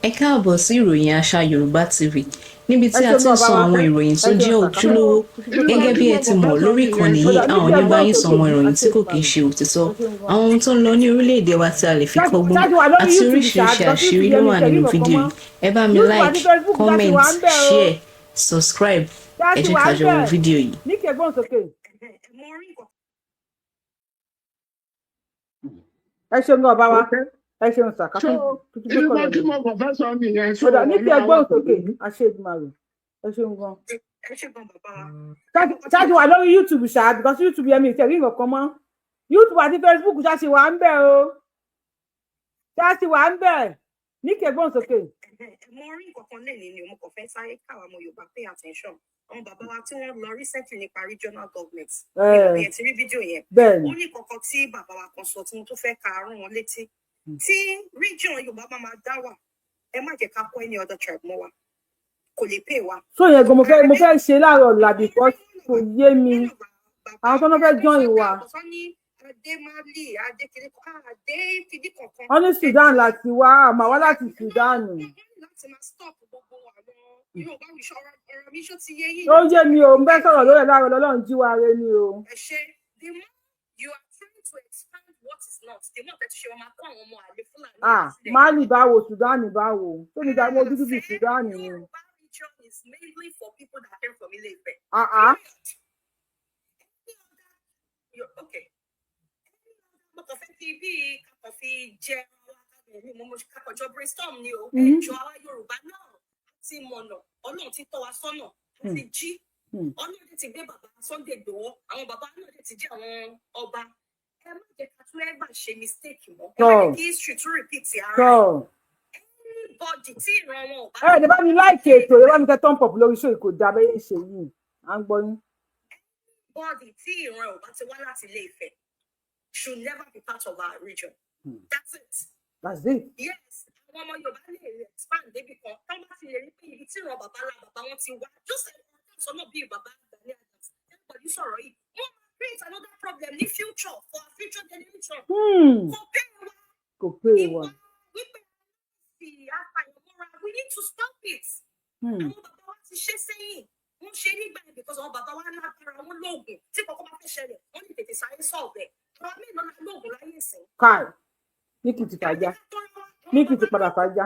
Ẹ káàbọ̀ sí ìròyìn àṣà Yorùbá TV níbi tí a ti ń sọ àwọn ìròyìn tó jẹ́ ojúlówó gẹ́gẹ́ bí ẹ ti mọ̀ lórí ìkànnì yìí a ò ní bá yín sọ àwọn ìròyìn tí kò kì í ṣe òtítọ́ àwọn ohun tó ń lọ ní orílẹ̀-èdè wa tí a lè fi kọ́gbọ́n àti oríṣiríṣi àṣírí ló wà nínú fídíò yìí ẹ bá mi like comment share subscribe ẹ jẹ́ ká jọ wo fídíò yìí. ẹ ṣeun ní ọba wa ẹ ṣeun sàkà ìgbà tí mo kàn fẹ́ sọ nìyẹn ṣọdà ní kí ẹgbọ́n òsókè aṣèjùmọ̀rò ẹ ṣeun gan. ṣáàtì wà lórí YouTube ṣáà because YouTube yẹn mi ì tẹ̀rí nǹkan mọ́ YouTube àti Facebook ṣáàtì wà ń bẹ̀ o ṣáàtì wà ń bẹ̀ ní kí ẹgbọ́n òsókè. mo rí nǹkan kan lẹ́yìn ni mo kàn fẹ́ sáré káwọn ọmọ Yorùbá pay attention àwọn bàbá wa tí wọ́n lọ recently nípa regional government ẹ ti rí fídíò yẹn ó ní kankan tí bàbá wa kan sọ tí mo tó fẹ́ ka rán wọn létí tí region Yorùbá bá máa dá wà ẹ má jẹ́ ká kọ́ any other tribe mọ́ wa kò lè pay wa. so yẹn gan mo fẹ́ ṣe láàárọ̀ ọ̀la because kò yé mi àwọn tó ń fẹ́ join wa. wọ́n ní Sudan láti wá àmọ́ wá láti Sudan. ó yé mi o ń bẹ́ sọ̀rọ̀ lórí ẹ̀ láàárọ̀ Ọlọ́run jí wa re ni o. Mali báwo Sudan báwo tó ní dáwọ́ ojú bíbí Sudan ni. Ti mọ̀nà Ọlọ́run ti tọ́ wa sọ́nà ti jí Ọlọ́run ti gbé bàbá Sunday Igboho àwọn bàbá náà ti jí àwọn ọba ẹ má jẹ́ ká tún ẹ bá ṣe mistake mọ́ ẹ má jẹ́ kí history tún repeat ara anybody tí ìran wọn ò bá. ẹ bá mi láìkè ètò ẹ bá mi kẹ tán pọ̀ lórí iṣẹ́ ìkò dá bẹ́ẹ̀ ṣe yìí à ń gbọ́ yín. anybody tí ìran ò bá ti wá láti Ilé-Ifẹ̀ should never be part of our region. That's it. That's it. Yes. Àwọn ọmọ Yorùbá lè expand débi kan tán bá ti lè rí pé ibi tí ìran bàbá ńlá bàbá wọn ti wá just like sọ́nà bíi bàbá Gani Adams everybody sọ̀rọ̀ yìí wọ́n máa create another problem ní future for our future generation. Kò pé wa. Wípé ti àfàyàmọ́ra we need to stop it. Àwọn bàbá wa ti ṣe sẹ́yìn wọ́n ṣe nígbà yẹn because àwọn bàbá wa lágbára wọn lóògùn tí kọ̀ọ̀kan bá fẹ́ ṣẹlẹ̀ wọ́n lè tètè sáré sọ̀bẹ̀ àwọn mélòó la lóògùn láyé ìsìn. Káì ní kì í ti fàájà ní kì í ti padà fàájà.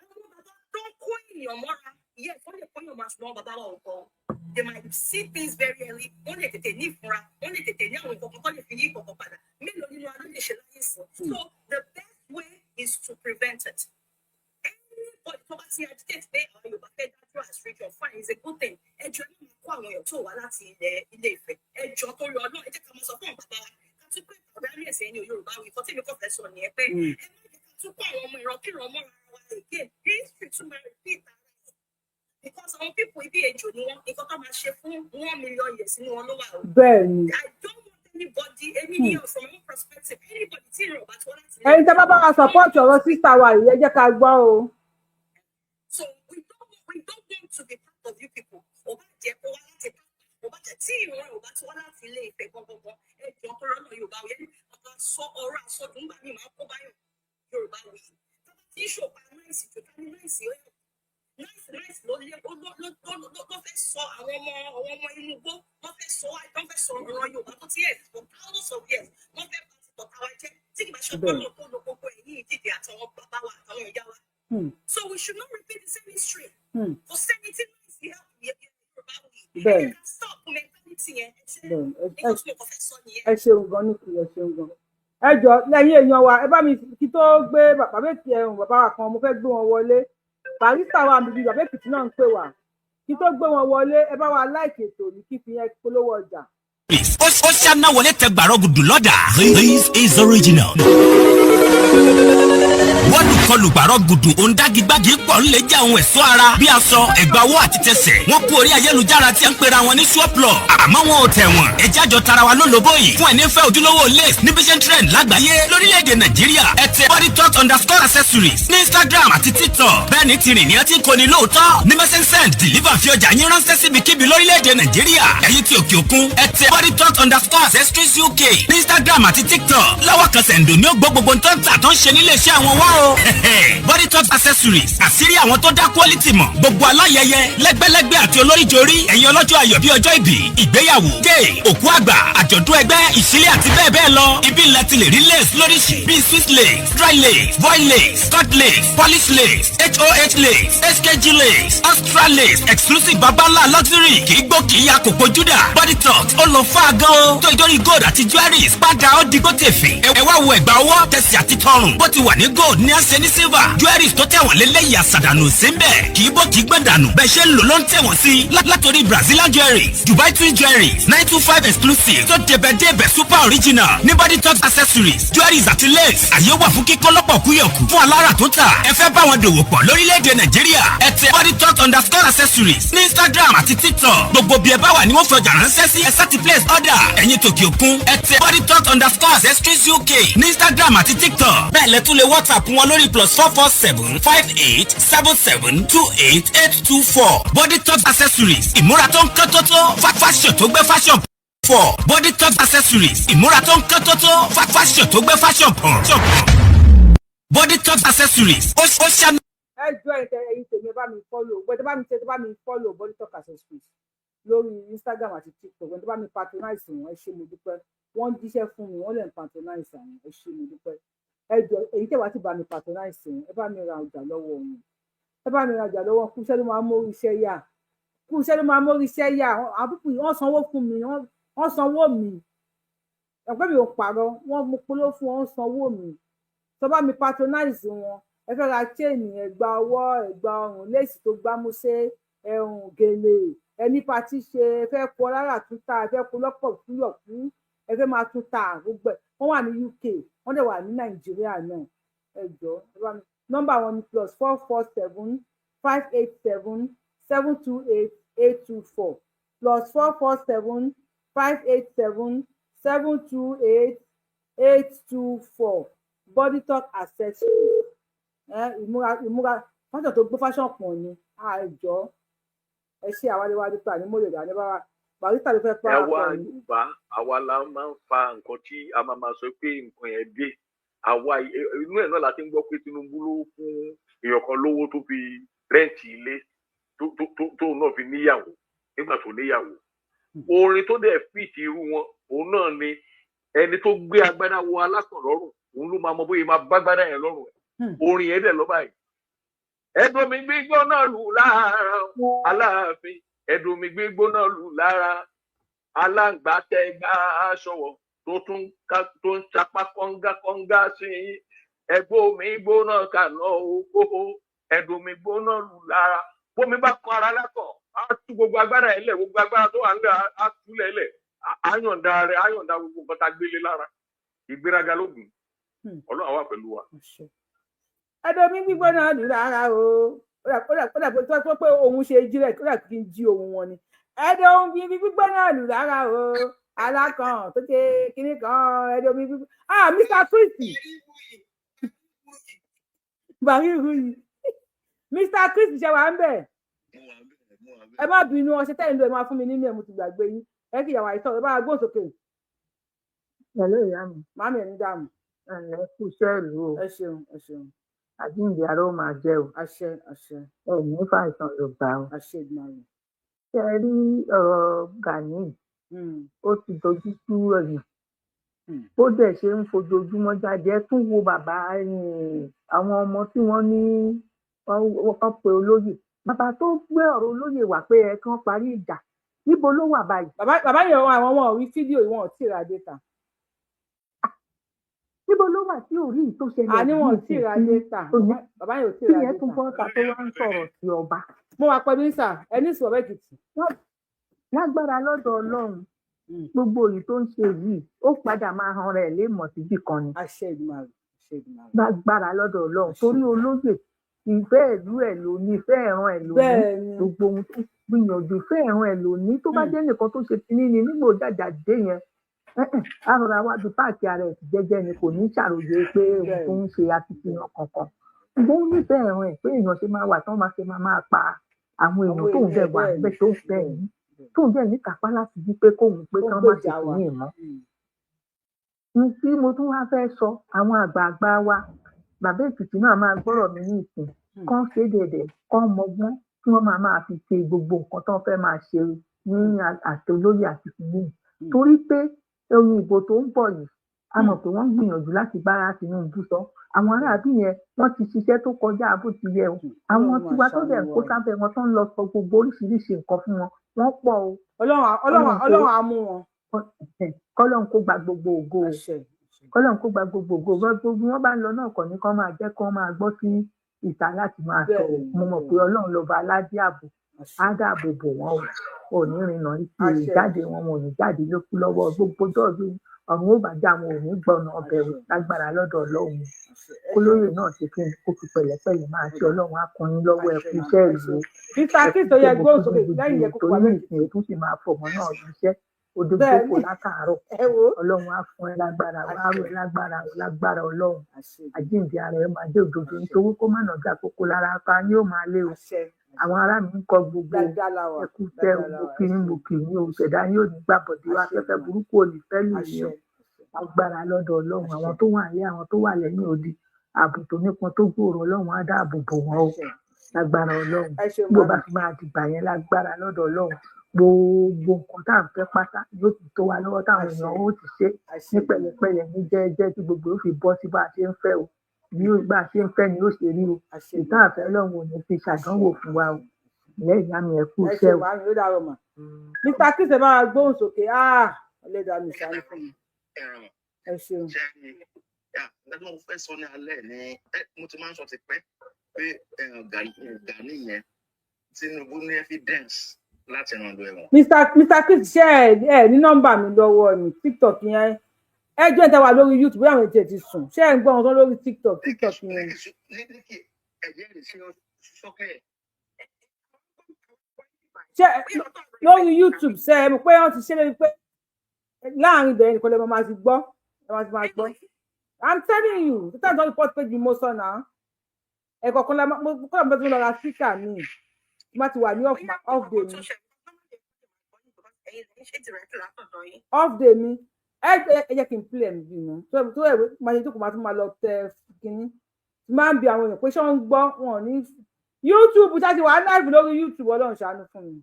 Àwọn bàbá tó ń kó èèyàn mọ́ra yẹ wọ́n lè kó èèyàn máa ṣùgbọ́n bàbá wa ò kọ́ they might see things very early wọ́n lè tètè ní ìfura wọ́n lè tètè ní àwọn ìkọ̀kọ̀ tó lè fi yí ìkọ̀kọ̀ padà mélòó nínú adó lè ṣe láyé ìsìn. So the best way is to prevent it. Anybody tó bá ti agitate pé àwọn Yorùbá fẹ́ dájú as region fine is a good thing. Ẹjọ́ ẹ máa kó àwọn èèyàn tó wá láti Ilé-Ifẹ̀ ẹjọ́ tó yọ Ọlọ́run ẹ jẹ́ ká máa sọ fún bàbá wa ká tún pé ọ̀rẹ́ ẹ̀sẹ̀ ẹni Yorùbá wí fọ́ tí mi kò fẹ́ sọ nìyẹn pé ẹ má jẹ́ ká tún kó àwọn ọmọ ìrọ̀kìrọ̀ mọ́ra wa again history tún máa repeat because àwọn people ibi èjò ni wọn nǹkan tó máa ṣe fún 1 million years ni wọn ló wà o. Bẹ́ẹ̀ni. I don't want anybody any year from my own perspective anybody tí ìrìn ọba tí wọn láti. ẹ̀yin tí a bá bá wa support ọ̀rọ̀ sísá wa yìí ẹ jẹ́ ká gbọ́ o. So we don't want to be part of you people ọba jẹ kó wá láti ọba jẹ tí ìrìn ọba tí wọn láti Ilé-Ifẹ̀ gbọgbọgbọ ẹjọ tó rọnà Yorùbá yẹn ọba sọ ọ̀rọ̀ àsọdùn gbà mí máa kó báyọ Yorùbá wí tọ́ba tí ìṣòpa náìsì tó ká ní náìsì ó yẹ nice ló fẹ́ sọ àwọn ọmọ inú igbó wọ́n fẹ́ sọ ọ̀rọ̀ Yorùbá tó ti yẹ for thousands of years wọ́n fẹ́ bá ti tọ̀ta wa jẹ́ tí kì bá ṣe ọpọlọ tó lo gbogbo ẹ̀yìn ìdíje àtàwọn bàbá wa àtàwọn ìyá wa. So we should not repeat the same history. For 17 years we have Yorùbá wí. Bẹ́ẹ̀ stop mentality yẹn. ẹ ṣeun gan ní kí ẹ ṣeun gan. ẹ jọ lẹ́yìn èèyàn wa ẹ bá mi kí tó gbé bàbá méjì ẹ̀hún bàbá wa kan mo fẹ́ gbé wọn wọlé barista wa mi bí bàbá Èkìtì náà ń pè wá kí tó gbé wọn wọlé ẹ bá wa láìkè ètò ní kí fi yẹn polówó ọjà. ó ṣáná wọlé tẹ gbàrọ gùdù lọ́dà. This is original. wọ́n kọlù gbàrọ gùdù òǹdàgígbàgì pọ̀ ńlẹ̀ jẹ́ àwọn ẹ̀ṣọ́ ara bí aṣọ ẹ̀gbà owó àti tẹsẹ̀. wọ́n kú orí ayélujára tí a ń pera wọn ní ṣọ́ọ̀plọ̀ àmọ́ wọn ò tẹ̀ wọ́n. ẹ̀jẹ̀ àjọ tara wa lólobó yìí fún ẹni fẹ́ ojúlówó lace ní vision trend lágbàáyé lórílẹ̀‐èdè Nàìjíríà ẹ tẹ bodytalk_accessories ní Instagram àti TikTok. bẹ́ẹ̀ ni tìrìn ní ọtí kò ní lóòótọ́ ní message send deliver fi ọjà yín ránṣẹ́ síbikíbi lórílẹ̀‐èdè Nàìjíríà. ẹ̀yin tí òkè òkun ẹ tẹ Body Talk _accessories UK ní Instagram àti TikTok. Lọ́wọ́ kan sẹ̀ǹdò ní ó gbọ́ gbogbo tó ń tà tó ń ṣe nílé iṣẹ́ àwọn wá o. Body Talk accessories àṣírí àwọn tó dá quality mọ̀. Gbogbo aláyẹyẹ lẹ́gbẹ́lẹ́gbẹ́ àti olóríjorí ẹ̀yin ọlọ́jọ́ ayọ̀ bí ọjọ́ ìbí ìgbéyàwó gay òkú àgbà àjọ̀dún ẹgbẹ́ ìṣílẹ̀ àti bẹ́ẹ̀ bẹ́ẹ̀ lọ. Ibi ńlẹ̀ ti lè rí lace lóríṣi bíi Swiss lace, dry lace, voile lace, cut lace, polish lace, HOH lace, SKG lace, Austral lace, exclusive babalá luxury kì í gbó kì í ya kòkó júdà. Body Talk ó lọ fà gan o. Tó ìdórí gold àti jewelries padà ó digbó tèfè. Ẹ wá wo ẹ̀gbà ọwọ́ tẹ̀sí àti tọrùn. Bó ti wà ní gold ní àṣẹ ní silver. Jewelries tó tẹ̀wọ̀n lélẹ́yìí àṣàdànù sí ń bẹ̀. Kì í bó kì í gbọ̀n dànù. Bẹ́ẹ̀ ṣe ń lò ló ń tẹ̀wọ̀n sí. Látòrí Brazilian jewelries, Dubai twin jewelries, 925 exclusive tó débẹ̀débẹ̀ super original ní Body Talk accessories, jewelries àti lace. Àyè wà fún kíkọ́ lọ́pọ̀ kúyọ̀kù fún alára tó tà. Ẹ fẹ́ bá wọn dòwò pọ̀ lórílẹ̀‐èdè Nàìjíríà. Ẹ tẹ Body Talk _accessories ní Instagram àti TikTok. Gbogbo bí ẹ bá wà ní wọ́n fọjà ránṣẹ́ sí. Ẹ sáti place order. Ẹ̀yin tòkè òkun. Ẹ tẹ Body Talk _accessories UK ní Instagram àti TikTok. Bẹ́ẹ̀ lẹ tún lè WhatsApp wọn lórí +447 58 77 28 824. Body Talk accessories ìmúra tó ń kán tó tó. Fashion tó gbé fashion for Body Talk accessories ìmúra tó ń kán tó tó. Fashion tó gbé fashion pọ̀. Body Talk accessories ó ṣàmì. ẹ jọ ẹ̀yin tèmi bá mi follow gbọ́dọ̀ bá mi ṣe tó bá mi follow Body Talk accessories lórí Instagram àti TikTok gbọ́dọ̀ bá mi patronize wọn ẹ ṣé mo dúpẹ́ wọ́n jíṣẹ́ fún mi wọ́n lè patronize àwọn ẹ ṣé mo dúpẹ́ ẹ jọ èyí tẹ́ wá ti bá mi patronize wọn ẹ bá mi ra ọjà lọ́wọ́ wọn ẹ bá mi ra ọjà lọ́wọ́ kú iṣẹ́ ló máa mórí iṣẹ́ yá kú iṣẹ́ ló máa mórí iṣẹ́ yá àwọn púpù wọ́n sanwó fún mi wọ́n sanwó mi ẹ̀pẹ́ mi ò pààrọ̀ wọ́n mú polówó fún wọn sanwó mi tó bá mi patronize wọn ẹ fẹ́ ra chain ẹ̀gbà ọwọ́ ẹ̀gbà ọrùn léèsì tó gbámúṣé ẹ̀hún gèlè ẹni patí ṣe ẹ fẹ́ kó lára tún ta ẹ fẹ́ kó lọ́pọ̀ kúyọ̀kú ẹ fẹ́ máa tún ta gbogbo ẹ̀ wọ́n wà ní UK wọ́n dẹ̀ wà ní Nàìjíríà náà ẹ jọ nọ́mbà wọn ni +447 587 728 824 +447 587 728 824 Body Talk accessories ìmúra fásitì tó gbé fashion pọ̀ ni àìjọ ẹ ṣe àwádìíwádìí pé ànímọ̀lẹ̀ dání bá wa barista ló fẹ́ pa á. àwa Yorùbá àwa la máa ń fa nǹkan tí a máa sọ pé nǹkan yẹn dé àwa inú ẹ̀ náà la ti ń gbọ́ pé Tinubu ló fún èèyàn kan lówó tó fi rẹ́ǹtì ilé tó náà fi níyàwó nígbà tó níyàwó orin tó dẹ̀ fìtì irú wọn òun náà ni ẹni tó gbé agbádá wọ alákàn lọ́rùn òun ló máa mọ bóyá máa bá agbádá yẹn lọ́rùn ẹ̀ orin yẹn dẹ̀ lọ báyìí ẹ̀dùn mi gbígbóná lù lára Aláàfin ẹ̀dùn mi gbígbóná lù lára aláǹgbá tẹgbà aṣọwọ tó ń chapá kọ́ńgá sí ẹ̀gbọ́n mi gbóná kàná oko ẹ̀dùn mi gbóná lù lára bómi bá kan ara lákọ̀ á tú gbogbo agbára ẹ̀ lẹ̀ gbogbo agbára tó wà nílẹ̀ á túlẹ̀ lẹ̀ àyọ̀ǹda gbogbo nǹkan tá a gbélé lára ìgbéraga lóògùn Ọlọ́run wà pẹ̀lú wa. ẹ̀dùn mi gbígbóná lù lára o ó dà pé òun ṣe jí rẹ̀ ó dà kí n jí ohun wọn ni ẹ̀dùn mi gbígbóná lù lára o alákan tó ṣe kinní kan ẹ̀dùn mi gbígbóná Mr. Christy bàrí ìrú yìí Mr. Christy ṣe wà ń bẹ̀ ẹ má bínú ọṣẹ tẹ́yìn ló ẹ máa fún mi nínú ẹ̀ mo ti gbàgbé yín ẹ kì í yàwó àìsàn ẹ bá gbóhùn sókè. Hello ìyá mi. Màmí ẹ̀ ní dààmú. Ẹ kú iṣẹ́ ìlú o. Ẹ ṣeun ẹ ṣeun. Àjíǹde ara ó máa jẹ́ o. Àṣẹ àṣẹ. Ẹ ní fàìsàn Yorùbá o. Àṣẹ ìgbàlè. Ṣé ẹ rí ọ̀rọ̀ Gani? Ó ti dojú sú ẹ̀yìn. Bó dẹ̀ ṣe ń fojoojúmọ́ jáde ẹ tún wo bàbá àwọn ọmọ tí wọ́n ní wọ́n pe olóyè. Bàbá tó gbé ọ̀rọ̀ olóyè wá pé ẹ kàn parí ìjà. Níbo ló wà báyìí? Bàbá yẹn àwọn ọmọ rí fídíò ìwọ̀n tí ra data. Níbo ló wà tí orí tó ṣẹlẹ̀? Àníwọ̀n tí ra data. Bàbá yẹn ò tí ra data. Kí ẹ tún bọ́ta tó wá ń sọ̀rọ̀ sí ọba. Mo wà pẹ̀lú ìsà ẹni sọ̀rọ̀ Èkìtì. Lágbára lọ́dọ̀ Ọlọ́run gbogbo èyí tó ń ṣe yìí ó padà máa han rẹ̀ léèmọ̀ síbì kan ni. Àṣẹ Èdùmàrè. Lágbára lọ́dọ̀ Ọlọ́run torí olóyè ìfẹ́ ìlú ẹ̀ ló ní ìfẹ́ ẹ̀ràn ẹ̀ ló ní gbogbo ohun tó gbìyànjú ìfẹ́ ẹ̀ràn ẹ̀ ló ní tó bá jẹ́ nìkan tó ṣe kinní ni nígbò jàjà dé yẹn àròrà wájú páàkì ara ẹ̀ jẹ́jẹ́ ni kò ní ṣàròyé pé òun tó ń ṣe akitiyan kankan ṣùgbọ́n ó nífẹ̀ẹ́ ẹ̀ràn ẹ̀ pé èèyàn ṣe máa wà tán máa ṣe máa pa àwọn èèyàn tó ń bẹ̀ wà bẹ́ẹ̀ tó ń fẹ́ yìí tóun dẹ̀ ní kápá láti jí pé kóun pé kán má ṣe kìíní mọ́. Tí mo tún wá fẹ́ sọ àwọn àgbààgbà wa bàbá Èkìtì náà máa gbọ́rọ̀ mi ní ìsìn kán ṣe dẹ̀dẹ̀ kán mọgbọ́n tí wọ́n máa fi ṣe gbogbo nǹkan tó ń fẹ́ máa ṣe ní àtolóyè àti kìíní torí pé ohun ìbò tó ń bọ̀ yìí a mọ̀ pé wọ́n gbìyànjú láti bára Tinubu sọ àwọn aráàbí yẹn wọ́n ti ṣiṣẹ́ tó kọjá bó ti yẹ o àwọn tiwa tó dẹ̀ ń kó sábẹ́ wọn tó ń lọ sọ gbogbo oríṣiríṣi nǹkan fún wọn wọ́n pọ̀ o. Ọlọ́run á mú wọn. Kọ́lọ́run kó gba gbogbo ògo Kọ́lọ́run kó gba gbogbo ògo gbogbo wọn bá ń lọ náà kàn ní kán máa jẹ́ kán máa gbọ́ sí ìta láti máa sọ mo mọ̀ pé Ọlọ́run lọ́ba aládé ààbò á dáàbò bò wọ́n ò ní rìnnà ìjáde wọn ò ní jáde lókù lọ́wọ́ gbogbo dọ́ọ̀dù ọ̀run ó bàjẹ́ àwọn ò ní gbọ́nà ọbẹ̀ lágbára lọ́dọ̀ Ọlọ́run olóyè náà ṣe kí n kó fi pẹ̀lẹ́pẹ̀lẹ́ máa ṣe Ọlọ́run á kún yín lọ́wọ́ ẹkú iṣẹ́ ìlú torí ìsìn ètò sì máa fọmọ náà ṣiṣẹ́ odòdókò látàárọ̀ Ọlọ́run á fún ẹ lágbára wá rò ẹ lágbára Ọlọ́run àjíǹde ara ẹ máa dé òdodo nítorí kó má nàjà kókó lára ká ní ó máa lé o àwọn ará mi ń kọ gbogbo ẹkú tẹ mo kì í o ṣẹ̀dá yóò ní gbàbọdé wá afẹ́fẹ́ burúkú ò ní fẹ́ lù yín o lágbára lọ́dọ̀ Ọlọ́run àwọn tó wà ní àwọn tó wà lẹ́yìn odi ààbò tó nípọn tó gbòòrò Ọlọ́run á dáàbò bò wọ́n o lágbára Ọlọ́run bó bá fi máa dìgbà yẹn lágbára lọ́dọ̀ Ọlọ́run gbogbo nǹkan tá à ń fẹ́ pátá yóò ti tó wa lọ́wọ́ táwọn èèyàn ó ti ṣe ní pẹ̀lẹ́pẹ̀lẹ́ ní jẹ́ẹ́jẹ́ tí gbogbo yóò fi bọ́ sí bá a ṣe ń fẹ́ o bí bá a ṣe ń fẹ́ ni yóò ṣe rí o ìta àfẹ́ Ọlọ́run ò ní fi ṣàdánwò fún wa o lẹ́yìn ìyá mi ẹ kú iṣẹ́ o. Mr. Chris ẹ bá wa gbóhùn sókè ọlẹ́dàá mi ṣàánú fún mi. Ẹ ṣeun. Lẹ́nu mo fẹ́ sọ ní alẹ́ ni mo ti máa ń sọ ti pẹ́ pé Gani yẹn Tinubu ní evidence láti ràn lọ ẹ̀wọ̀n. Mr. Chris ṣe ẹ ní nọ́mbà mi lọ́wọ́ ní TikTok yẹn ẹ jẹ́ ìta wà lórí YouTube bóyá àwọn ètò ti sùn ṣé ẹ ń gbọ́ wọn tán lórí TikTok yẹn. ṣé lórí YouTube ṣe ẹ mọ̀ pé wọ́n ti ṣe lórí pé láàrin ibẹ̀ nìkan lè máa ti gbọ́ I'm telling you the time don report page mo sọ náà ẹ̀kọ́ kan mo kọ́ ọ̀bẹ tó ń lọ ra speaker mi má ti wà ní off day mi ẹ jẹ́ kí n play ẹ̀ bí nu tó ẹ̀ máa ṣe tó kò máa tún máa lọ tẹ kínní máa ń bi àwọn èèyàn pé ṣé wọ́n ń gbọ́ wọn ní YouTube ṣáàtì wà live lórí YouTube Ọlọ́run ṣàánú fún mi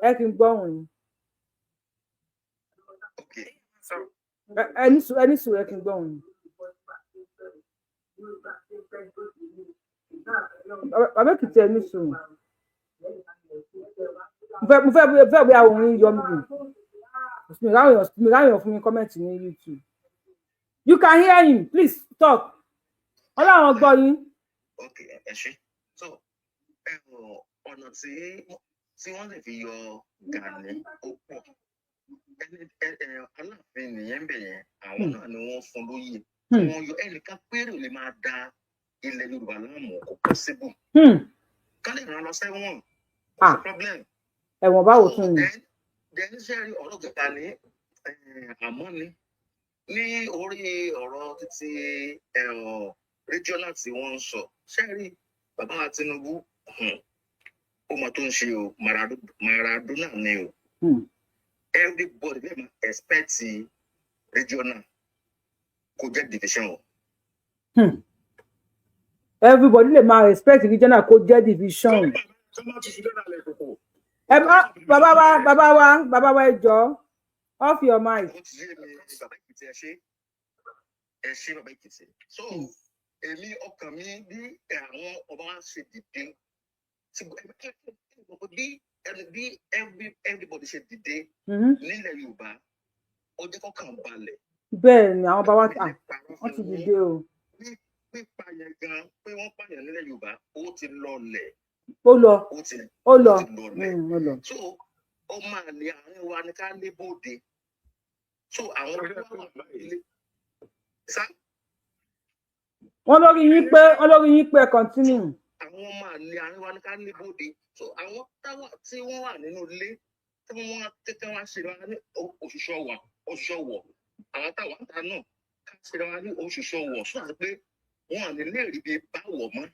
ẹ kí n gbọ́ wọn yìí. ẹni sùn ẹ kí n gbọ́ wọn yìí. bàbá Èkìtì ẹni sùn mo fẹ́ bí àwọn orin yọ mí mi ráyàn fún mi comment ní YouTube. You can hear him, please talk. Ọlọ́run gbọ́ yín. Okay, ẹ ṣé. So ọ̀nà tí wọ́n lè fi yọ Gani ó pọ̀. Aláàfin nìyẹn bẹ̀ yẹn àwọn náà ni wọ́n fún lóyè. Wọ́n yọ ẹnìkan péré ò lè máa da ilẹ̀ Yorùbá láàmú kò possible. Ká lè ràn lọ sẹ́wọ̀n. What's the problem? Ẹ̀wọ̀n báwo tún ni? Dẹ́ni sẹ́rí ọ̀rọ̀ gàdá ní àmọ́ ni ní orí ọ̀rọ̀ títí regional tí wọ́n ń sọ sẹ́rí bàbá wa Tinubu ó mọ tó ń ṣe o Maradona ni o everybody dey expect regional kò jẹ́ division o. Everybody lè máa expect regional kó jẹ́ division. Bàbá wa ẹ jọ̀ọ́ off your mic. Ẹ ṣé bàbá Èkìtì. So èmi ọkàn mi bí àwọn ọba wa ṣe dìde bí everybody ṣe dìde nílẹ̀ Yorùbá ó jẹ́ kọ́kàn balẹ̀. Bẹ́ẹ̀ ni àwọn ọba wa wọ́n ti dìde o. Pípa yẹn gan pé wọ́n pààyàn nílẹ̀ Yorùbá ó ti lọlẹ̀. Ó lọ. So ọmọ àlè àárín wa ni ká lé bóde. So àwọn ọmọ wa ilé sá. Wọ́n lórí yín pé continue. Àwọn ọmọ àlè àárín wa ni ká lé bóde. So àwọn tí wọ́n wà nínú ilé tí wọ́n tẹ́tẹ́ wá ṣe wá ní òṣìṣẹ́ wọ̀ àwọn táwọn ta náà ká ṣe wá ní òṣìṣẹ́ wọ̀ sọ àti pé wọ́n à ní lè rí bí báwọ̀ mọ́.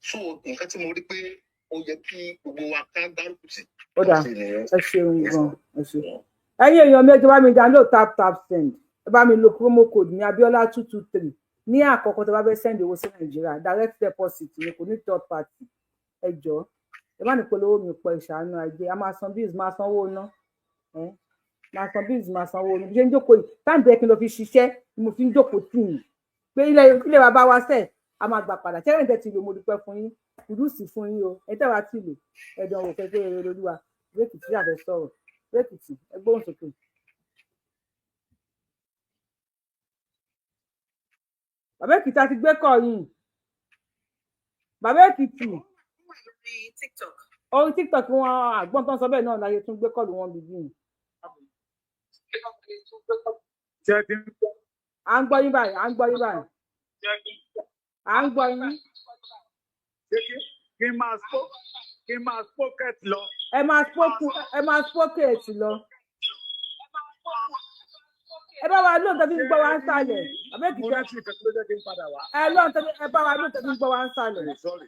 So nǹkan tí mo rí pé ó ó yẹ kí gbogbo wa ká gbárùkù tì. Ó dà, ẹ ṣeun gan, ẹ ṣeun. Ẹ̀yin èèyàn méjì bá mi download tap send. Ẹ bá mi lo promo code ní Abiola 223. Ní àkọ́kọ́ tó bá fẹ́ send owó sí Nàìjíríà, direct deposit ni kò ní third party. Ẹ jọ̀ọ́, ẹ má ní polówó mi pọ̀ ìṣàánú ajé. A máa san bills, máa sanwó ná. Máa san bills, máa sanwó ná. Bí ṣe ń jókòó yìí, táǹtì ẹ kí n lọ fi ṣiṣẹ́ ni mo fi ń jókòó tì yín. Pé ilé bàbá wa sẹ̀, a máa gbà padà. Ṣẹ́rìn tẹ́ ti lò mo dúpẹ́ fún yín. Kùdùsì fún yín o. Ẹ tẹ́ wa ti lò. Ẹ̀dùn òwò pé rere lolúwa. Rékìtì àbẹ̀ sọ̀rọ̀. Rékìtì, ẹ gbóhùn sókè. Bàbá Èkìtì a ti gbé kọ́ yìí. Bàbá Èkìtì. Orí TikTok wọn àgbọ̀n tó ń sọ bẹ́ẹ̀ náà láyé tún gbé kọ́ọ̀lù wọn bìbí yìí. À ń gbọ́ yín báyìí, à ń gbọ́ yín báyìí. À ń gbọ́ yín. Kí n máa spoket lọ. Ẹ máa spoket lọ. Ẹ bá wa lóun tó fi ń gbọ́ wa ń sàlẹ̀. Bàbá Èkìtì. Mo rántí ìkàtí ló jẹ́ kí n padà wá. Ẹ bá wa lóun tó fi ń gbọ́ wa ń sàlẹ̀. Sorry.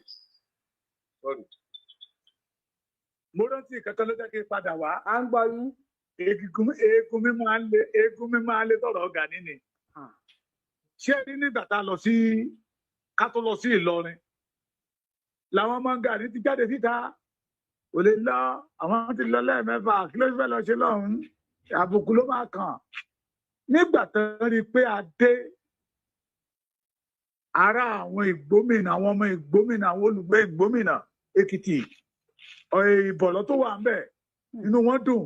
Mo rántí ìkàtí ló jẹ́ kí n padà wá. À ń gbọ́ yín. Eégún mi máa ń lé tọ̀rọ̀ Gani ni. Ṣé ẹ rí nígbà tá a lọ sí ká tó lọ sí Ìlọrin? Làwọn ọmọ Gani ti jáde síta. Kò lè lọ, àwọn ti lọ lẹ́ẹ̀mẹ́fà, kí ló fẹ́ lọ ṣe lọ́hùn-ún? Àbùkù ló máa kàn. Nígbà tó rí i pé a dé ara àwọn ìgbómìnà, àwọn ọmọ ìgbómìnà, àwọn olùgbé ìgbómìnà Èkìtì, ìbọ̀lọ́ tó wà ń bẹ̀, inú wọn dùn.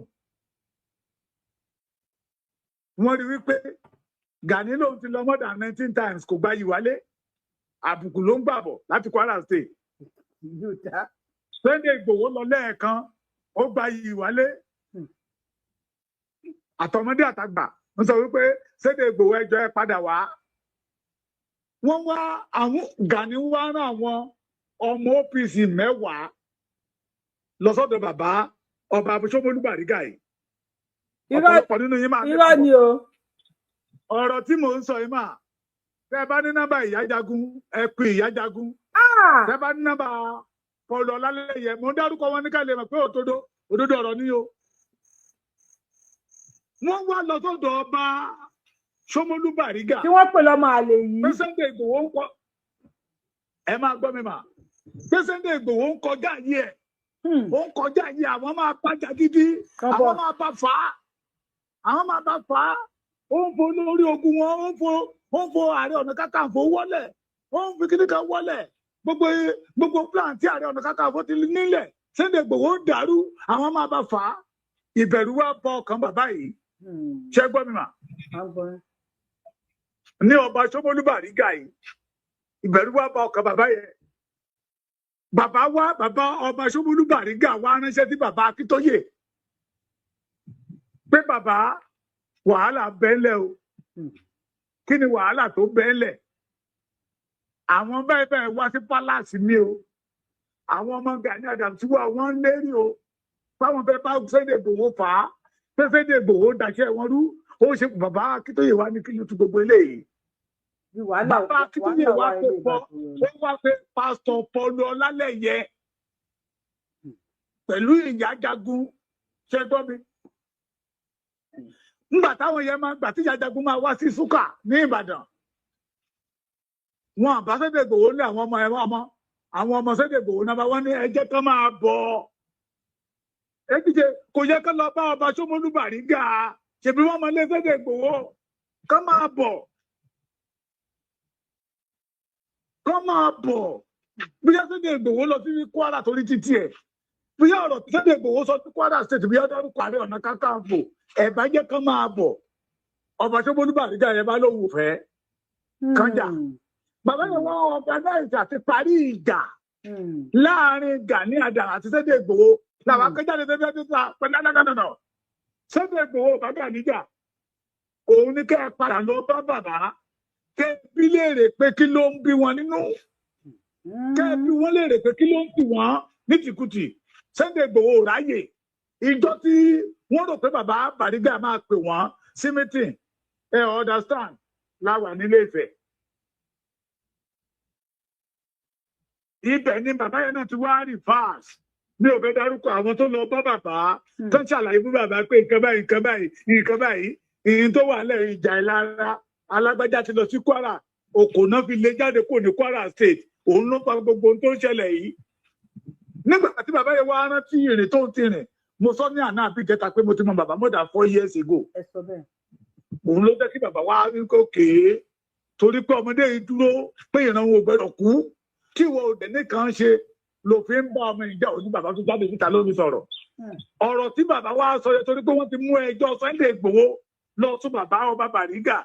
Wọ́n rí wípé Gani lòun ti lọ more than 19 times kò gba yìí wálé. Àbùkù ló ń gbàbọ̀ láti Kwara State. Sunday Igboho lọ lẹ́ẹ̀kan, ó gba yìí wálé. Àtọmọdé àtàgbà wọ́n sọ wípé Sunday Igboho ẹjọ́ ẹ padà wá. Wọ́n wá àwọn Gani wá rán àwọn ọmọ OPC 10 lọ sọ́dọ̀ bàbá ọba Ṣómólú Bàrígà yìí. Ọ̀pọ̀lọpọ̀ nínú yín máa ń irọ́ ni o. Ọ̀rọ̀ tí mò ń sọ yìí mà. Tẹ́ bá ní nọ́mbà Ìyá Jagun, ẹ pè Ìyá Jagun. Tẹ́ bá ní nọ́mbà Paul Ọlálẹ́yẹ, mo ń dárúkọ wọn ní ká lè mọ̀ pé òdodo ọ̀rọ̀ ni o. Wọ́n wá lọ sọ́dọ̀ ọba Ṣómólú Bàrígà. Tí wọ́n pè lọ́mọ àlè yìí. Pé Sunday Igboho ń kọ. Ẹ máa gbọ́ mi mà. Pé Sunday Igboho ń kọjá yìí ẹ̀. Ó ń kọjá yìí, àwọn máa bájà gidi. Àwọn máa bá fà á. Àwọn máa bá fà á. Ó ń fo lórí ogun wọn, ó ń fo Ààrẹ Ọ̀nà Kakanfò wọlẹ̀. Ó ń fi kíní kan wọlẹ̀. Gbogbo plan tí Ààrẹ Ọ̀nà Kakanfò ti nílẹ̀. Sunday Igboho ń dàrú, àwọn máa bá fà á. Ìbẹ̀rù wá bọ ọkàn bàbá yìí. Ṣé gbọ́ mi mà? Ní ọba Ṣómólú Bàrígà yìí, ìbẹ̀rù wá bọ ọkàn bàbá yẹn. Bàbá ọba Ṣómólú Bàrígà wá ránṣẹ́ sí bàbá Akíntóyè. Pé bàbá wàhálà bẹ́ẹ̀lẹ̀ o. Kí ni wàhálà tó bẹ́ẹ̀lẹ̀? Àwọn bẹ́ẹ̀ wá sí pálásì mi o. Àwọn ọmọ Gani Adams wà wọ́n lérí o. Báwọn fẹ́ bá Sunday Igboho fà á. Pé Sunday Igboho daṣẹ́ wọn rú. Ó ṣe bàbá Akíntóyè wá ní kí ló tún gbogbo eléyìí. Bàbá Akíntóyè wá pé pásítọ̀ Paul Ọlálẹ́yẹ pẹ̀lú Ìyá Jagun. Ṣé gbọ́ mi? Nígbà táwọn yẹn gbà tí Ìyá Jagun máa wá sí Súkà ní Ìbàdàn. Wọn àbá Sunday Igboho ní àwọn ọmọ Sunday Igboho náà wọ́n ní ẹ jẹ́ kán máa bọ̀. Èkìtì kò yẹ kán lọ bá ọba Ṣómólú Bàrígà. Ṣèbí wọ́n máa lé Sunday Igboho. Kán máa bọ̀. Kán máa bọ̀. Bóyá Sunday Igboho lọ sí Kwara torí títí ẹ̀. Bóyá ọ̀rọ̀ tí Sunday Igboho sọ sí Kwara State bóyá dárúkọ Ààrẹ Ọ̀nà Kakanfò. Ẹ bá jẹ́ kán máa bọ̀. Ọba Ṣómólú Bàrígà yẹn bá lóhùn fẹ́. Kánjà. Bàbá yẹn wọ́n organize àti parí ìjà láàrin Gani Adams àti Sunday Igboho. Làwọn akẹ́jáde tẹ́lẹ̀ tó ta pẹ̀lú Sunday Igboho bàbá níjà. Òun ní kẹ́ ẹ padà lọ bá bàbá. Kẹ́ ẹ bí léèrè pé kí ló ń bí wọn nínú. Kẹ́ ẹ bí wọ́n léèrè pé kí ló ń tì wọ́n ní tìkùtì. Sunday Igboho ráyè. Ìjọ tí wọ́n rò pé bàbá Bàrígà máa pè wọ́n sí meeting. Ẹ understand láwà nílé Ifẹ̀. ibẹ̀ ni bàbá yẹn náà ti wá reverse mi ò fẹ́ dárúkọ àwọn tó lọ bá bàbá tó ń ṣàlàyé fún bàbá pé nǹkan báyìí ìyìn tó wà lẹ́yìn ìjà ìlara alágbájá ti lọ sí Kwara òkò náà fi lé jáde kò ní Kwara State òun ló fa gbogbo ohun tó ń ṣẹlẹ̀ yìí nígbà tí bàbá yẹn wá rántí ìrìn tó ń ti rìn mo sọ ní àná àbí ìjẹta pé mo ti mọ bàbá more than 4 years ago òun ló jẹ́ kí bàbá wá rí kókè torí pé ọmọdé yìí dúró pé ìran wo gbọ́dọ̀ kú kí ìwọ òdẹ nìkan ṣe ló fi ń bá ọmọ ìjà òní bàbá tó jáde níta lórí sọ̀rọ̀ ọ̀rọ̀ tí bàbá wa sọ yẹn torí pé wọ́n ti mú ẹjọ́ Sunday Igboho lọ tún bàbá ọba Bariga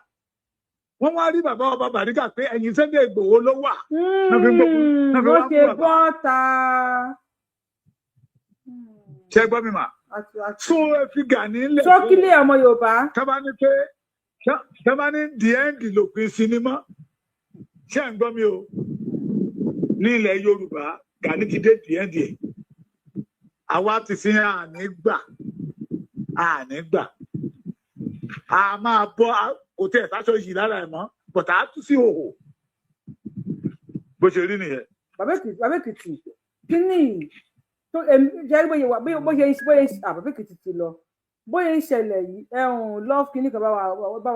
wọ́n wá rí bàbá ọba Bariga pé ẹ̀yìn Sunday Igboho ló wà. ó ṣe bọ́ta. ṣé gbọ́ mi mà so ẹ fi Gani lẹ̀ sókílé ọmọ Yorùbá. tábà ní pé tábà ní the end lòpin sinimá ṣé ẹ̀ ń gbọ́ mi o ní ilẹ̀ Yorùbá Gani ti dé the end yẹn àwa ti sin àní gbà a máa bọ́ kò tẹ̀ sáṣọ yìí lára ẹ̀ mọ́ bọ̀tà á tú sí òhò bó ṣe rí nìyẹn. Bàbá Èkìtì kí ni tó jẹ́ bóyá wà bóyá Bàbá Èkìtì ti lọ bóyá ń ṣẹlẹ̀ yìí love kí ni kan bá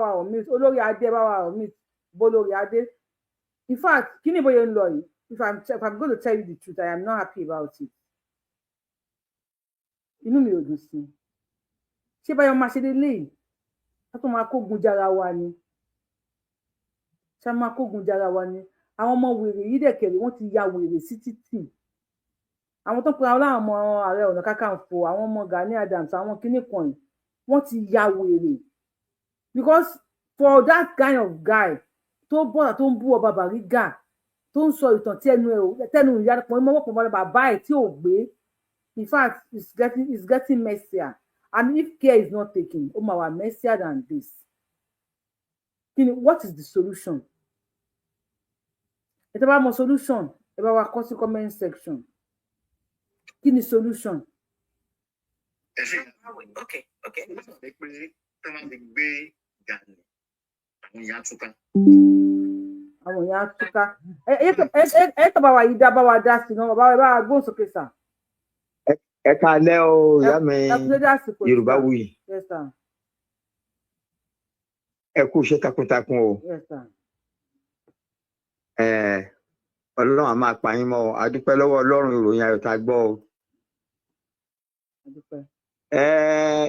wa omit olórí adé bá wa omit bolórí adé in fact kí ni bóyá ń lọ yìí if I'm going to tell you the truth I am not happy about it. Inú mi ò dùn sí ṣé báyọ̀ máa ṣe lélẹ́yìí a tún máa kógun jára wa ni àwọn ọmọ wèrè yìí dẹ̀kẹ̀rẹ̀ wọ́n ti ya wèrè sí títì àwọn tó pera láwọn ọmọ Ààrẹ Ọ̀nà Kakanfò àwọn ọmọ Gani Adams àwọn kinní kan yìí wọ́n ti ya wèrè because for that kind of guy tó bọ́ra tó ń bú ọba Bariga tó ń sọ ìtàn tí tẹnu ìyá pọ̀ mọ́ pọ̀ bàbá ẹ̀ tí ò gbé in fact it's getting messier and if care is not taken ó máa wà messier than this. What is the solution? Ẹ tẹ́ bá mọ solution ẹ bá wa kọ sí comment section. Kí ni solution? Okay. Ẹ pé tí wọ́n ti gbé Gani àwọn èèyàn túká. Àwọn èèyàn túká. Ẹ tó bá wa yí dá bá wa dá sí náà bá wa gbóhùn sókè sà. Ẹ káalẹ́ o ìyá mi Yorùbáwùyí. Ẹ kú iṣẹ́ takuntakun o. Ọlọ́run á máa pa yín mọ́ o. A dúpẹ́ lọ́wọ́ Ọlọ́run ìròyìn ayọ̀ tá a gbọ́ o.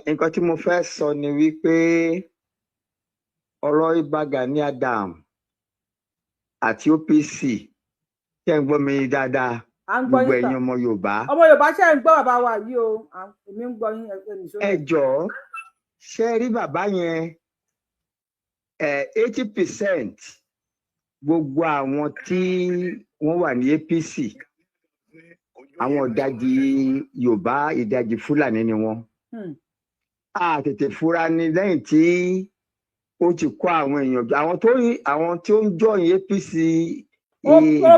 Nǹkan tí mo fẹ́ sọ ni wípé ọ̀rọ̀ Ìbà Gani Adams àti OPC ṣé ń gbọ́ mi dáadáa gbogbo ẹ̀yin ọmọ Yorùbá. Ọmọ Yorùbá ṣe ń gbọ́ bàbá wa yìí o èmi ń gbọ́ yín nìṣó. Ẹ jọ̀ọ́ ṣe rí bàbá yẹn 80% gbogbo àwọn tí wọ́n wà ní APC àwọn ìdajì Yorùbá ìdajì Fúlàní ni wọ́n. A tètè fura ni lẹ́yìn tí ó ti kó àwọn èèyàn àwọn tí ó ń jọyìn APC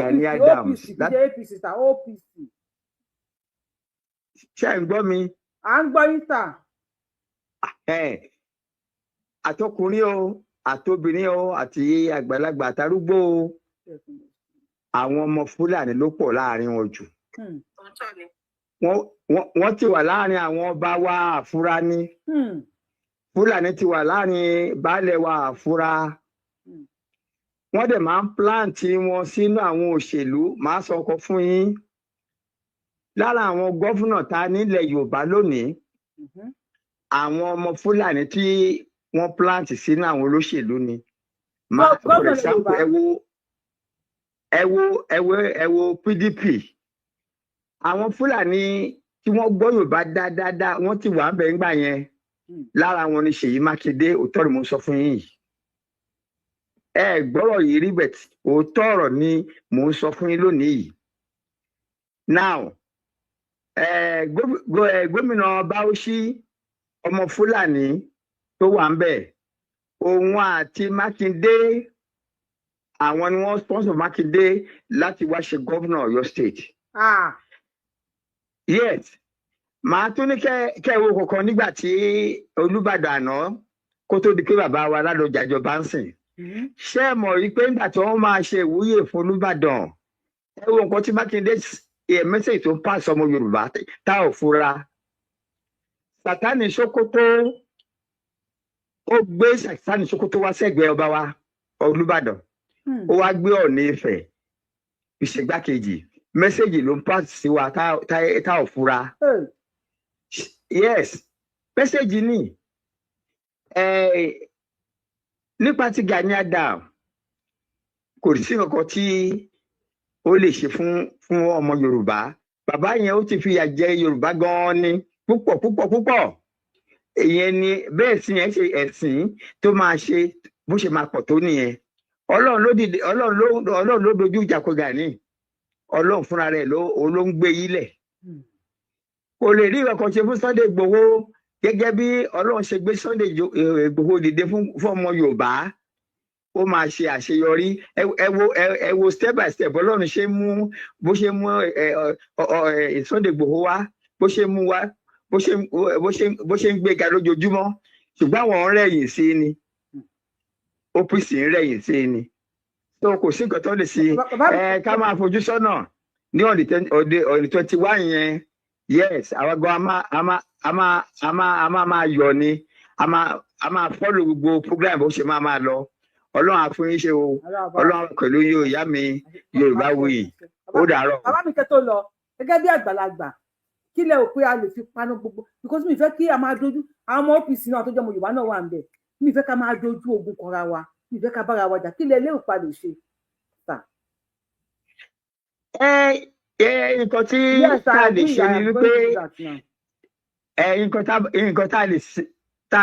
Gani Adams. Ṣé ẹ̀ ń gbọ́ mi? À ń gbọ́ yín sà. Àtọkùnrin o àtobìnrin o àti àgbàlagbà àtàrúgbó o àwọn ọmọ Fúlàní ló pọ̀ láàrin wọn jù. Wọ́n ti wà láàrin àwọn ọba wa àfúrá ní. Fúlàní ti wà láàrin baálẹ̀ wa àfúrá. Wọ́n dẹ̀ máa ń pláǹtì wọn sínú àwọn òṣèlú máa sọ ọkọ fún yín. Lára àwọn gọ́fúnà ta nílẹ̀ Yorùbá lónìí àwọn ọmọ Fúlàní tí wọ́n pláǹtì sínú àwọn olóṣèlú ni. For example ẹ wo PDP. Àwọn Fúlàní tí wọ́n gbọ́ Yorùbá dáadáa wọ́n ti wà ń bẹ̀ ńgbà yẹn. Lára wọn ni Ṣèyí Mákindé òótọ́ ni mo sọ fún yín yìí. Ẹ gbọ́rọ̀ yìí rí bẹ̀t òótọ́ ọ̀rọ̀ ni mò ń sọ fún yín lónìí yìí. Now gómìnà Bauchi ọmọ Fúlàní tó wà ń bẹ̀ òun àti Mákindé àwọn ni wọ́n sponsor Mákindé láti wá ṣe gómìnà Ọ̀yọ́ state. Yes màá tún ní kẹ́ẹ̀wò kọ̀ọ̀kan nígbà tí Olúbàdàn àná kó tó di pé bàbá wa Ládọjà jọba ń sìn. Ṣé ẹ mọ̀ rí pé nígbà tí wọ́n máa ṣe ìwúyè fún Olúbàdàn ẹ wo nǹkan tí Mákindé mẹ́sẹ̀jì tó ń pàṣẹ ọmọ Yorùbá tá ò fura. Sàtánì Sókótó ó gbé Sàtánì Sókótó wá sẹ́gbẹ̀ẹ́ ọba wa Olúbàdàn, ó wá gbé Ọọ̀ni Ifẹ̀ ìṣègbákejì, mẹ́sẹ̀jì ló ń pàṣẹ sí wa tá ò fura. Yes, mẹ́sẹ̀jì ni nípa ti Gani Adams kò sí nǹkan tí ó lè ṣe fún ọmọ Yorùbá. Bàbá yẹn ó ti fìyà jẹ Yorùbá gan-an ni púpọ̀. Ìyẹn ni bẹ́ẹ̀ sì yẹn ṣe ẹ̀sìn tó máa ṣe bó ṣe máa pọ̀ tó nìyẹn. Ọlọ́run ló dojú ìjà kọ Gani. Ọlọ́run fúnra rẹ̀ ló ń gbé yílẹ̀. Kò lè rí nǹkan ṣe fún Sunday Igboho gẹ́gẹ́ bí Ọlọ́run ṣe gbé Sunday Igboho dìde fún ọmọ Yorùbá. Ó máa ṣe àṣeyọrí. Ẹ wo step by step Ọlọ́run ṣe mú bó ṣe mú Sunday Igboho wá, bó ṣe mú wá, bó ṣe ń gbéga lójoojúmọ́. Ṣùgbọ́n àwọn ń rẹ̀yìn sí ni, OPC ń rẹ̀yìn sí ni. So kò sí nǹkan tó lè ṣe. Ká máa fojú sọ́nà ní ọ̀dì 21 yẹn. Yes, àwọn gan a máa yọ̀ ni, a máa follow gbogbo program bó ṣe máa lọ. Ọlọ́run á fún yín ṣe o, Ọlọ́run pẹ̀lú yóò ìyá mi Yorùbáwùyí, ó dàárọ̀. Bàbá mi kẹ́ tó lọ gẹ́gẹ́ bí àgbàlagbà kí lẹ ò pé a lè fi paná gbogbo, because mi fẹ́ kí a máa dojú àwọn ọmọ OPC náà tó jẹ́ ọmọ Yorùbá náà wà ń bẹ̀, mi fẹ́ ká máa dojú ogun kanra wa, mi fẹ́ ká bára wa jà, kí lẹ lérò pa lè ṣe. Nǹkan tí a lè ṣe ni wípé nǹkan tá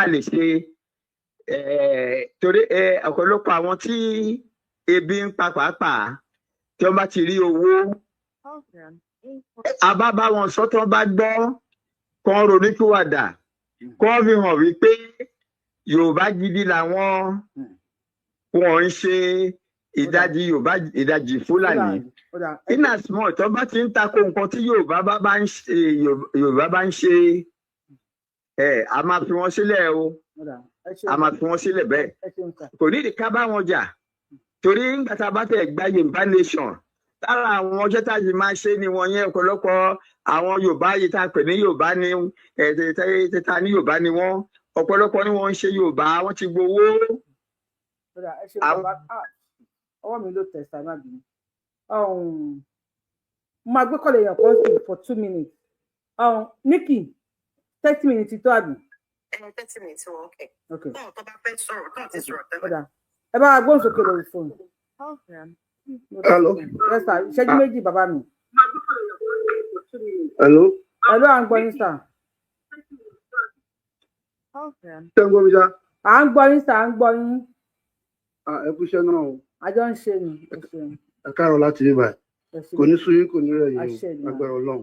a lè ṣe torí ọ̀pọ̀lọpọ̀ àwọn tí ebi ń pa pàápàá tí wọ́n bá ti rí owó àbábá wọn sọ́tọ́ bá gbọ́ kan ronúpìwàdà kan fi hàn wípé Yorùbá gidi làwọn, wọn ń ṣe ìdajì Yorùbá ìdajì Fúlàní. In as much tó bá ti ń tako nǹkan tí Yorùbá bá ń ṣe a máa fi wọn sílẹ̀ o, a máa fi wọn sílẹ̀ bẹ́ẹ̀. Kò nídìí ká bá wọn jà torí nígbà tá a bá tẹ̀ gba Yorùbá nation lára àwọn ọjọ́ tá a yìí máa ṣe ni wọ́n yẹn. Ọ̀pọ̀lọpọ̀ àwọn Yorùbá yìí tá a pè ní Yorùbá ní ta ní Yorùbá ni wọ́n, ọ̀pọ̀lọpọ̀ ni wọ́n ń ṣe Yorùbá, wọ́n ti gbowó. Ọwọ́ mi ló tẹ̀ sábà bí máa gbé kọ́lé èèyàn kan sí for 2 minutes. Nikki 30 minutes tó àbí. 30 minutes wọn ok. Náà tó bá fẹ́ sọ̀rọ̀ náà ti sọ̀rọ̀ tẹ́lẹ̀. Ẹ bá wa gbóhùn sókè lórí fóònù. Hello. Yes sir, ìṣẹ́jú méjì bàbá mi. Hello. Hello, à ń gbọ́ yín sà. Ṣé ń gbọ́ mi já? À ń gbọ́ yín sà, à ń gbọ́ yín. Ẹ kú iṣẹ́ náà o. Àjọ ń ṣe ni. Ẹ káàárọ̀ láti rí báyìí. Kò ní sú yín, kò ní rẹ̀ yín o, agbára Ọlọ́run.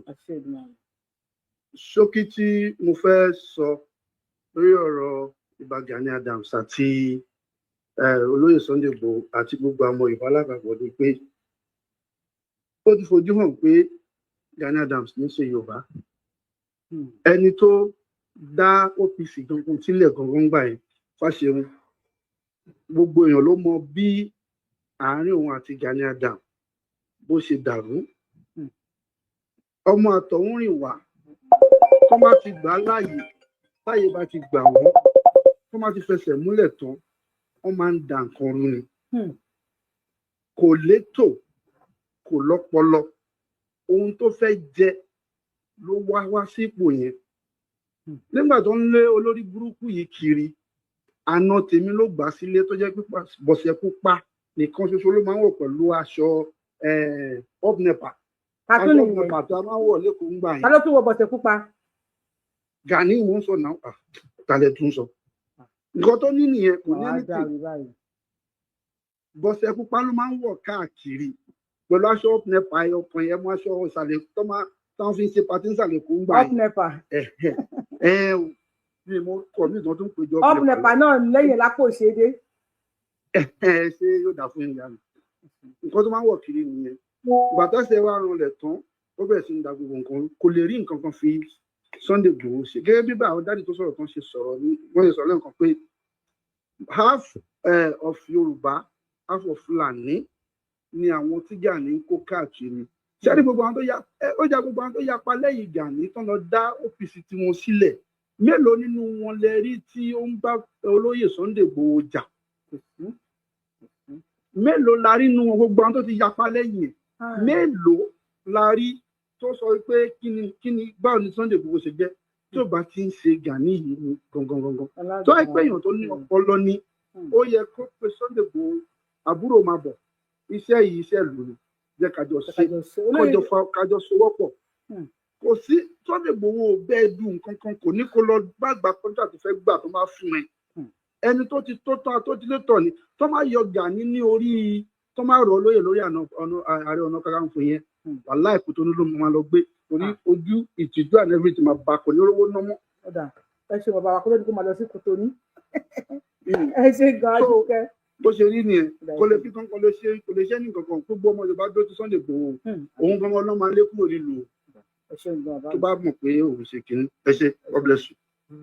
Ṣókí tí mo fẹ́ sọ lórí ọ̀rọ̀ Ìbà Gani Adams àti olóyè Sunday Igboho àti gbogbo àwọn Yorùbá lápapọ̀ ni pé ó ti fojú hàn pé Gani Adams ní ṣe Yorùbá. Ẹni tó dá OPC gangan sílẹ̀ gangan gbà yẹn, Fáṣẹ̀hùn, gbogbo èèyàn ló mọ bí àárín òun àti Gani Adams bó ṣe dàrú. Ọmọ àtọ̀húnrìn wá tó má ti gbà láàyè, táyé bá ti gbà wọ́n, tó má ti fẹsẹ̀ múlẹ̀ tán, wọ́n máa ń da nǹkan rú ni. Kò létò, kò lọ́pọlọ, ohun tó fẹ́ jẹ ló wá sípò yẹn. Nígbà tó ń lé olórí burúkú yìí kiri, àna tèmi ló gbà sílé tó jẹ́ pípa bọ̀sẹ̀ pupa nìkan ṣoṣo ló máa ń wọ̀ pẹ̀lú aṣọ up nepa. Aṣọ up nepa tó a máa ń wọ̀ lẹ́kọ̀ọ́ ń gbà yẹn. Ta ló tún wọ bọ̀sẹ̀ pupa? Gani mò ń sọ náà, tàlẹ̀ tún sọ. Nǹkan tó ní nìyẹn kò ní anything. Bọ̀sẹ̀ pupa ló máa ń wọ̀ káàkiri pẹ̀lú aṣọ up nepa ọkàn yẹn mú aṣọ ìsàlẹ̀ tó fi ń ṣe patí ìsàlẹ̀ kò ń gbà yẹn. Up nepa. Bí mo kọ̀ mí ìtàn tó ń péjọ. Up nepa náà lẹ́yìn lápò ìṣedé. Ṣé yóò dà fún ìyá mi? Nǹkan tó máa ń wọ̀ kiri nìyẹn. Ìgbà tó ṣe wá ranlẹ̀ tán, ó bẹ̀rẹ̀ sí ní da gbogbo nǹkan, kò lè rí nǹkan kan fi Sunday Igboho ṣe. Gẹ́gẹ́ bí àwọn dáàdì tó sọ̀rọ̀ kan ṣe sọ̀rọ̀ ní wọ́n ṣe sọ̀rọ̀ lẹ́ǹkan pé half of Yorùbá, half of Fulani ni àwọn tí Gani ń kó káàkiri ṣẹ́rí gbogbo àwọn tó yapa lẹ́yìn Gani tán lọ dá OPC tiwọn sílẹ̀ mélòó nínú wọn lẹ rí tí ó ń bá olóyè Sunday Igboho jà mélòó la rí nínú wọn gbogbo àwọn tó ti yapa lẹ́yìn ẹ̀ mélòó la rí tó sọ pé kí ni báwo ni Sunday Igboho ṣe jẹ́ tí ò bá ti ń ṣe Gani yìí ni gangan tó ẹ pé èèyàn tó ní ọpọlọ ni ó yẹ kó pe Sunday Igboho àbúrò máa bọ̀ iṣẹ́ yìí iṣẹ́ lù ú jẹ́ kájọ sowọ́pọ̀ kò sí Sunday Igboho bẹ́ẹ̀ dùn nǹkan kan kò ní kó lọ gbàgbà kọjá tó fẹ́ gbà tó máa fún ẹ ẹni tó ti tó tán tó ti lé tọ̀ ni tó máa yọ Gani ní orí tó máa rọ̀ lóyè lórí Ààrẹ Ọ̀nà Kakanfò yẹn wàláì kò tó ní ló máa lọ gbé torí ojú ìtìjú and everything máa bá kò ní rówó ná mọ́. ẹ ṣe bàbá wa kó lóde kó máa lọ sí Kòtóní ẹ ṣe gan Àdùkẹ́. bó ṣe rí nìyẹn kò lè fi kankan kò lè ṣe ní kankan gbogbo ọmọ Yorùbá dó ti Sunday Igboho òun gangan ló máa lé kúrò nílùú tó bá mọ̀ pé òun ṣe kìíní ẹ ṣe God bless you.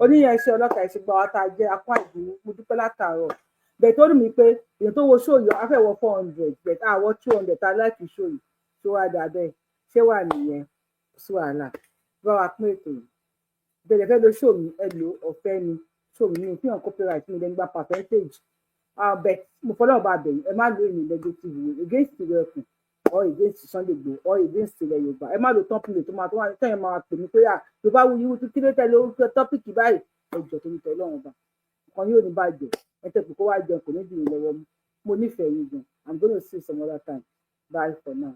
oníyẹn ṣe ọlọ́kà ẹ̀ ṣe gba wa tá a jẹ́ apá ìdúró mo dúpẹ́ látàárọ̀ bẹ́ẹ̀ tó rí mi pé èèyàn tó wo ṣóòyọ afẹ́wọ̀ 400 bẹ́ẹ̀ tá a wọ́ 200 tá a láìkí ṣóòyì tó wá dà bẹ́ẹ̀ ṣé wà nìyẹn sí wàhálà bá wa pín ètò yìí bẹ́ẹ̀ fẹ́ lo ṣóòmì ẹ lò ọ̀fẹ́ ni ṣóòmì mi ìfihàn copyright mi lẹ́nu gba percentage bẹ́ẹ̀ mo fọlọ́ ọba bẹ̀yìn ẹ má lo èmi negative way against the ẹkùn or against Sunday Igboho or against ilẹ̀ Yorùbá ẹ má lo tọ́pìlì tó máa tó wà tẹ́yìn máa pè mí pé Yorùbá wuyú kí ló tẹ̀lé orúkọ tọ́pìkì báyìí ẹjọ́ tó ń tẹ Ọlọ́run ọba kan yóò ní bàjẹ́ ẹ tẹ̀ pé kó wá jẹun kò ní dìrò lọ́wọ́ mo nífẹ̀ẹ́ yìí gan I'm gonna see some other time bye for now.